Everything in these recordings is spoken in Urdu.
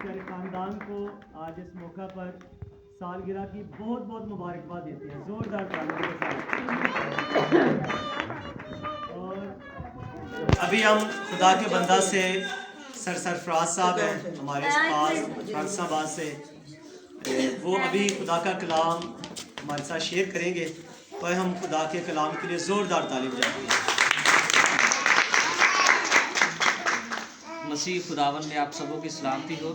سارے خاندان کو آج اس موقع پر سالگرہ کی بہت بہت مبارکباد دیتے ہیں زوردار تالیوں کے ساتھ۔ اور ابھی ہم خدا کے بندہ سے سرفراز صاحب ہیں ہمارے پاس فرانس آباد سے، وہ ابھی خدا کا کلام ہمارے ساتھ شیئر کریں گے، اور ہم خدا کے کلام کے لیے زوردار تالی بجاتے ہیں۔ مسیح خداون میں آپ سبوں کی سلامتی ہو۔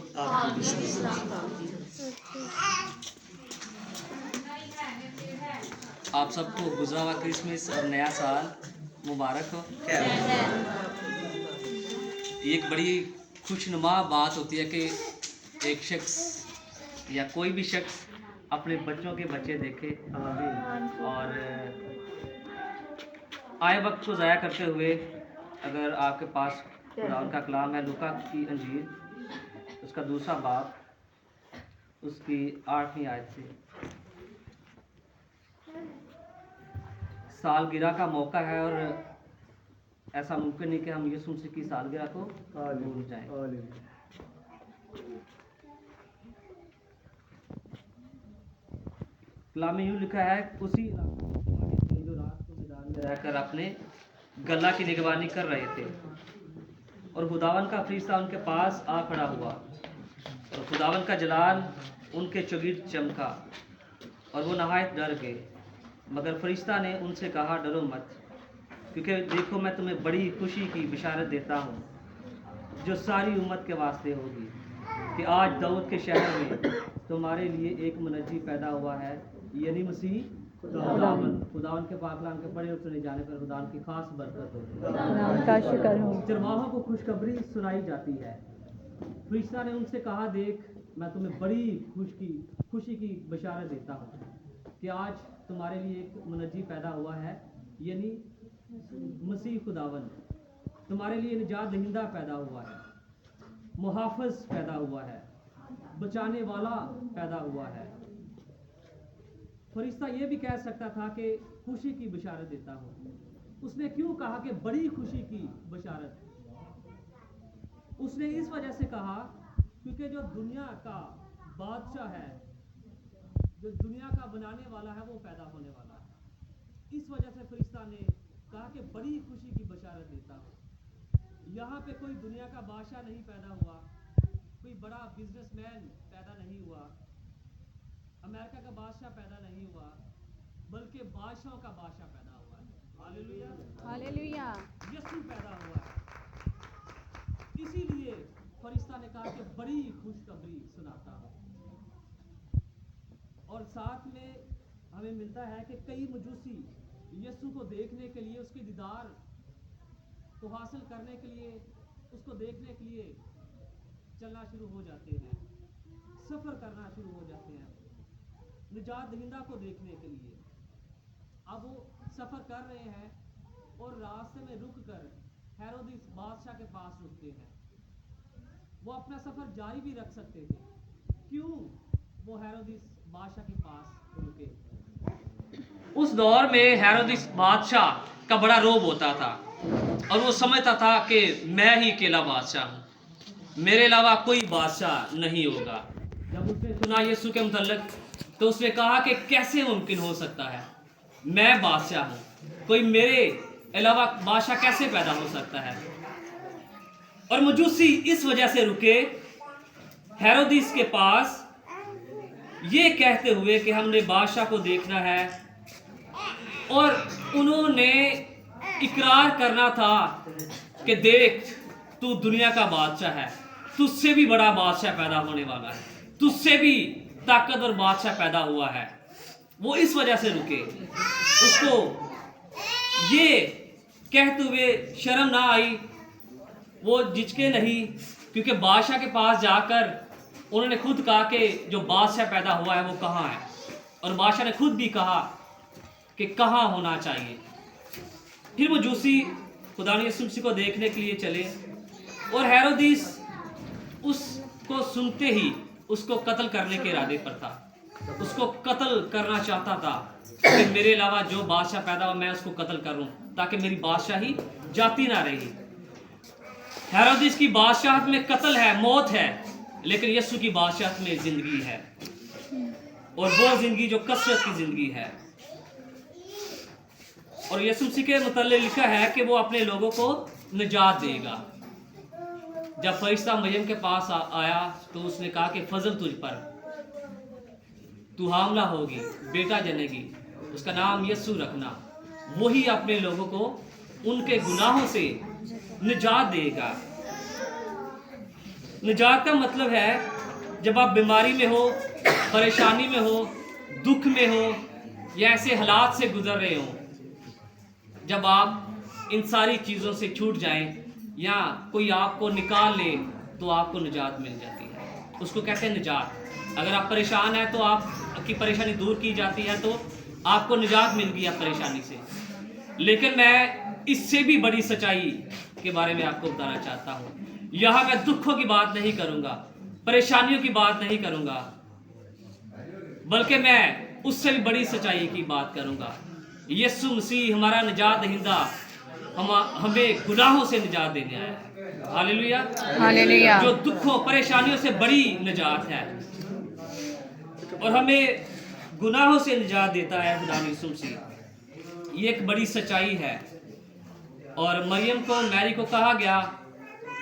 آپ سب کو گزرا ہوا کرسمس اور نیا سال مبارک ہو۔ یہ ایک بڑی خوشنما بات ہوتی ہے کہ ایک شخص یا کوئی بھی شخص اپنے بچوں کے بچے دیکھے اور آئے وقت کو ضائع کرتے ہوئے، اگر آپ کے پاس خدا کا کلام ہے، لوکا کی انجیل اس کا 2 باب اس کی 8ویں آیت سے، سالگرہ کا موقع ہے اور ایسا ممکن نہیں کہ ہم یسوع مسیح کی سالگرہ کو بھول جائیں۔ کلام میں یوں لکھا ہے، اسی علاقے جو رات کو میدان میں رہ کر اپنے گلہ کی نگرانی کر رہے تھے، اور خداون کا فرشتہ ان کے پاس آ کھڑا ہوا، اور خداون کا جلال ان کے چوگرد چمکا، اور وہ نہایت ڈر گئے۔ مگر فرشتہ نے ان سے کہا، ڈرو مت، کیونکہ دیکھو میں تمہیں بڑی خوشی کی بشارت دیتا ہوں جو ساری امت کے واسطے ہوگی، کہ آج داؤد کے شہر میں تمہارے لیے ایک منجی پیدا ہوا ہے، یعنی مسیح خداوند کے پاک کلام کے پڑھے اور سنے جانے پر خداوند کی خاص برکت ہوتی ہے۔ کا شکر ہو۔ چرواہوں کو خوشخبری سنائی جاتی ہے۔ فرشتہ نے ان سے کہا، دیکھ میں تمہیں بڑی خوشی کی بشارت دیتا ہوں کہ آج تمہارے لیے ایک منجی پیدا ہوا ہے، یعنی مسیح خداوند، تمہارے لیے نجات دہندہ پیدا ہوا ہے، محافظ پیدا ہوا ہے، بچانے والا پیدا ہوا ہے۔ فرشتہ یہ بھی کہہ سکتا تھا کہ خوشی کی بشارت دیتا ہوں، اس نے کیوں کہا کہ بڑی خوشی کی بشارت؟ اس نے اس وجہ سے کہا کیونکہ جو دنیا کا بادشاہ ہے، جو دنیا کا بنانے والا ہے، وہ پیدا ہونے والا ہے۔ اس وجہ سے فرشتہ نے کہا کہ بڑی خوشی کی بشارت دیتا ہوں۔ یہاں پہ کوئی دنیا کا بادشاہ نہیں پیدا ہوا، کوئی بڑا بزنس مین پیدا نہیں ہوا، امریکہ کا بادشاہ پیدا نہیں ہوا، بلکہ بادشاہوں کا بادشاہ پیدا ہوا ہے۔ ہاللیلویہ، ہاللیلویہ، یسوع پیدا ہوا ہے۔ اسی لیے فرشتہ نے کہا کہ بڑی خوشخبری سناتا ہوں۔ اور ساتھ میں ہمیں ملتا ہے کہ کئی مجوسی یسوع کو دیکھنے کے لیے، اس کے دیدار کو حاصل کرنے کے لیے، اس کو دیکھنے کے لیے چلنا شروع ہو جاتے ہیں، سفر کرنا شروع ہو جاتے ہیں نجات دہندہ کو دیکھنے کے لیے۔ اب وہ سفر کر رہے ہیں اور راستے میں رک کر ہیرودیس بادشاہ کے پاس رکتے ہیں۔ وہ اپنا سفر جاری بھی رکھ سکتے تھے، کیوں وہ ہیرودیس بادشاہ کے پاس رکے؟ اس دور میں ہیرودیس بادشاہ کا بڑا روب ہوتا تھا، اور وہ سمجھتا تھا کہ میں ہی اکیلا بادشاہ ہوں، میرے علاوہ کوئی بادشاہ نہیں ہوگا۔ جب اس نے سنا یسوع کے متعلق تو اس نے کہا کہ کیسے ممکن ہو سکتا ہے، میں بادشاہ ہوں، کوئی میرے علاوہ بادشاہ کیسے پیدا ہو سکتا ہے؟ اور مجوسی اس وجہ سے رکے ہیرودیس کے پاس یہ کہتے ہوئے کہ ہم نے بادشاہ کو دیکھنا ہے، اور انہوں نے اقرار کرنا تھا کہ دیکھ تو دنیا کا بادشاہ ہے، تجھ سے بھی بڑا بادشاہ پیدا ہونے والا ہے، تجھ سے بھی طاقتور بادشاہ پیدا ہوا ہے۔ وہ اس وجہ سے رکے، اس کو یہ کہتے ہوئے شرم نہ آئی، وہ جھجکے نہیں، کیونکہ بادشاہ کے پاس جا کر انہوں نے خود کہا کہ جو بادشاہ پیدا ہوا ہے وہ کہاں ہے، اور بادشاہ نے خود بھی کہا کہ کہاں ہونا چاہیے۔ پھر مجوسی خدا یسوع مسیح کو دیکھنے کے لیے چلے، اور ہیرودیس اس کو سنتے ہی اس کو قتل کرنے کے ارادے پر تھا، اس کو قتل کرنا چاہتا تھا کہ میرے علاوہ جو بادشاہ پیدا ہو میں اس کو قتل کروں، تاکہ میری بادشاہی جاتی نہ رہی۔ ہیرودیس کی بادشاہت میں قتل ہے، موت ہے، لیکن یسوع کی بادشاہت میں زندگی ہے، اور وہ زندگی جو کثرت کی زندگی ہے۔ اور یسوع مسیح کے متعلق لکھا ہے کہ وہ اپنے لوگوں کو نجات دے گا۔ جب فرشتہ مریم کے پاس آیا تو اس نے کہا کہ فضل تجھ پر، تو حاملہ ہوگی، بیٹا جنے گی، اس کا نام یسوع رکھنا۔ وہی اپنے لوگوں کو ان کے گناہوں سے نجات دے گا۔ نجات کا مطلب ہے جب آپ بیماری میں ہو، پریشانی میں ہو، دکھ میں ہو، یا ایسے حالات سے گزر رہے ہوں، جب آپ ان ساری چیزوں سے چھوٹ جائیں یا کوئی آپ کو نکال لے تو آپ کو نجات مل جاتی ہے، اس کو کہتے ہیں نجات۔ اگر آپ پریشان ہیں تو آپ کی پریشانی دور کی جاتی ہے تو آپ کو نجات مل گئی ہے پریشانی سے۔ لیکن میں اس سے بھی بڑی سچائی کے بارے میں آپ کو بتانا چاہتا ہوں۔ یہاں میں دکھوں کی بات نہیں کروں گا، پریشانیوں کی بات نہیں کروں گا، بلکہ میں اس سے بھی بڑی سچائی کی بات کروں گا۔ یسوع مسیح ہمارا نجات دہندہ ہمیں گناہوں سے نجات دینے آیا ہے۔ ہاللیلویہ، ہاللیلویہ، جو دکھوں پریشانیوں سے بڑی نجات ہے، اور ہمیں گناہوں سے نجات دیتا ہے خدا یسوع مسیح۔ یہ ایک بڑی سچائی ہے۔ اور مریم کو، میری کو کہا گیا،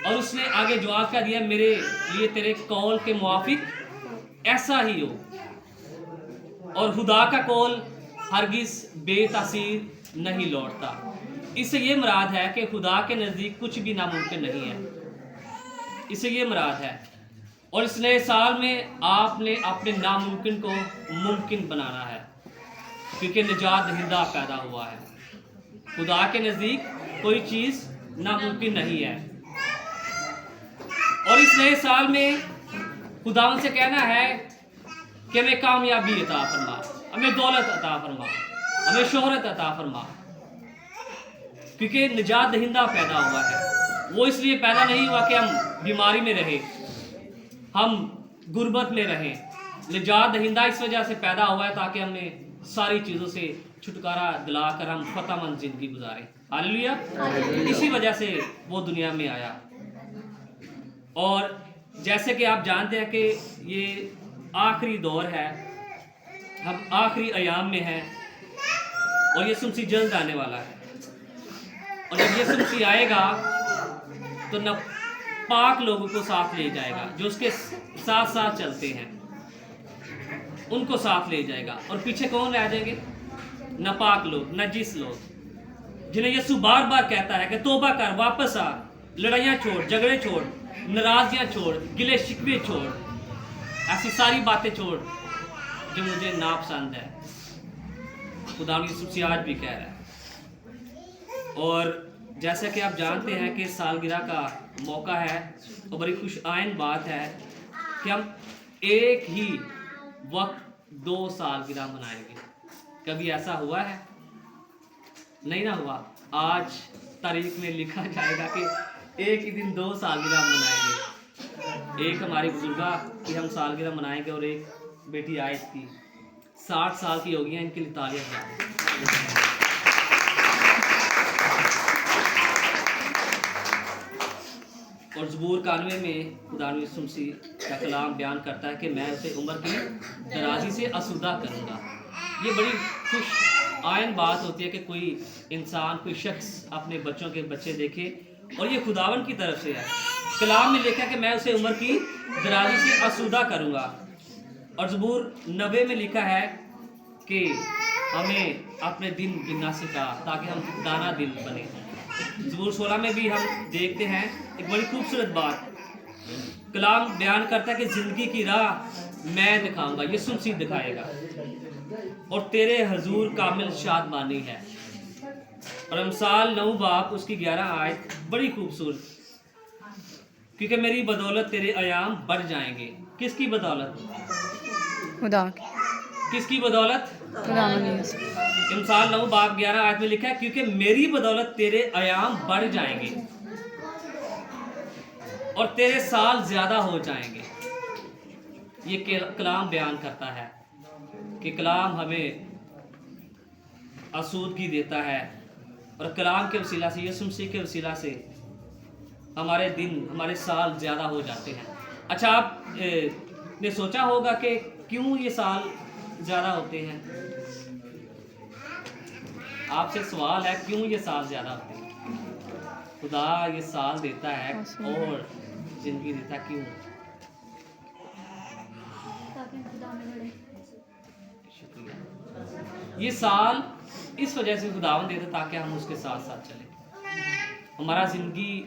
اور اس نے آگے جواب کیا دیا، میرے لیے تیرے قول کے موافق ایسا ہی ہو۔ اور خدا کا قول ہرگز بے تاثیر نہیں لوٹتا۔ اس سے یہ مراد ہے کہ خدا کے نزدیک کچھ بھی ناممکن نہیں ہے، اس سے یہ مراد ہے۔ اور اس نئے سال میں آپ نے اپنے ناممکن کو ممکن بنانا ہے، کیونکہ نجات دہندہ پیدا ہوا ہے۔ خدا کے نزدیک کوئی چیز ناممکن نہیں ہے۔ اور اس نئے سال میں خداوند سے کہنا ہے کہ ہمیں کامیابی عطا فرما، ہمیں دولت عطا فرما، ہمیں شہرت عطا فرما، کیونکہ نجات دہندہ پیدا ہوا ہے۔ وہ اس لیے پیدا نہیں ہوا کہ ہم بیماری میں رہیں، ہم غربت میں رہیں۔ نجات دہندہ اس وجہ سے پیدا ہوا ہے تاکہ ہمیں ساری چیزوں سے چھٹکارا دلا کر ہم فتح مند زندگی گزاریں۔ ہاللیلویہ، اسی وجہ سے وہ دنیا میں آیا۔ اور جیسے کہ آپ جانتے ہیں کہ یہ آخری دور ہے، ہم آخری ایام میں ہیں، اور یسوع مسیح جلد آنے والا ہے۔ اور جب یسوع مسیح آئے گا تو نہ پاک لوگوں کو ساتھ لے جائے گا، جو اس کے ساتھ ساتھ چلتے ہیں ان کو ساتھ لے جائے گا۔ اور پیچھے کون رہ جائیں گے؟ ناپاک لوگ، نجس لوگ، جنہیں یسوع بار بار کہتا ہے کہ توبہ کر، واپس آ، لڑائیاں چھوڑ، جھگڑے چھوڑ، ناراضگیاں چھوڑ، گلے شکوے چھوڑ، ایسی ساری باتیں چھوڑ جو مجھے ناپسند ہے۔ خدا یسوع مسیح آج بھی کہہ رہا ہے۔ اور جیسا کہ آپ جانتے ہیں کہ سالگرہ کا موقع ہے، اور بڑی خوش آئند بات ہے کہ ہم ایک ہی وقت 2 سالگرہ منائیں گے۔ کبھی ایسا ہوا ہے؟ نہیں نہ ہوا۔ آج تاریخ میں لکھا جائے گا کہ ایک ہی دن 2 سالگرہ منائیں گے۔ ایک ہماری بزرگاں کی ہم سالگرہ منائیں گے، اور ایک بیٹی آیت کی 60 سال کی ہو گئی ہیں، ان کے لیے تالیاں بجائیں۔ اور زبور 91 میں خدا یسوع مسیح کا کلام بیان کرتا ہے کہ میں اسے عمر کی درازی سے آسودہ کروں گا۔ یہ بڑی خوش آئند بات ہوتی ہے کہ کوئی انسان، کوئی شخص اپنے بچوں کے بچے دیکھے، اور یہ خداوند کی طرف سے ہے۔ کلام میں لکھا کہ میں اسے عمر کی درازی سے آسودہ کروں گا۔ اور زبور 90 میں لکھا ہے کہ ہمیں اپنے دن گننا سکھا تاکہ ہم دانا دل بنے۔ زبور 16 میں بھی ہم دیکھتے ہیں ایک بڑی خوبصورت بات، کلام بیان کرتا ہے کہ زندگی کی راہ میں دکھاؤں گا، یسوع مسیح دکھائے گا، اور تیرے حضور کامل شادمانی ہے۔ اور امثال 9 باب اس کی 11 آیت بڑی خوبصورت، کیونکہ میری بدولت تیرے ایام بڑھ جائیں گے۔ کس کی بدولت؟ خدا کس کی بدولت؟ خدا امثال 9 باب 11 آیت میں لکھا ہے کیونکہ میری بدولت تیرے ایام بڑھ جائیں گے اور تیرے سال زیادہ ہو جائیں گے۔ یہ کلام بیان کرتا ہے کہ کلام ہمیں آسودگی دیتا ہے، اور کلام کے وسیلہ سے، یسوع مسیح کے وسیلہ سے ہمارے دن، ہمارے سال زیادہ ہو جاتے ہیں۔ اچھا آپ نے سوچا ہوگا کہ کیوں یہ سال زیادہ ہوتے ہیں؟ آپ سے سوال ہے کیوں یہ سال زیادہ ہوتے ہیں؟ خدا یہ سال دیتا ہے اور زندگی دیتا ہے، کیوں؟ شکریہ۔ یہ سال اس وجہ سے خداوند دیتا تاکہ ہم اس کے ساتھ ساتھ چلیں۔ ہمارا زندگی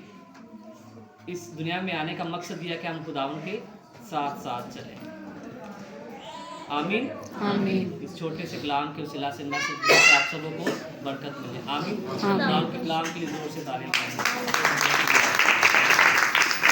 اس دنیا میں آنے کا مقصد یہ ہے کہ ہم خداوند کے ساتھ ساتھ چلیں۔ آمین۔ آمین۔ اس چھوٹے سے کلام کے وسیلہ سے آپ سبوں کو برکت ملے۔ آمین۔ آمین۔ کلام کے لیے زور سے تعریف کریں۔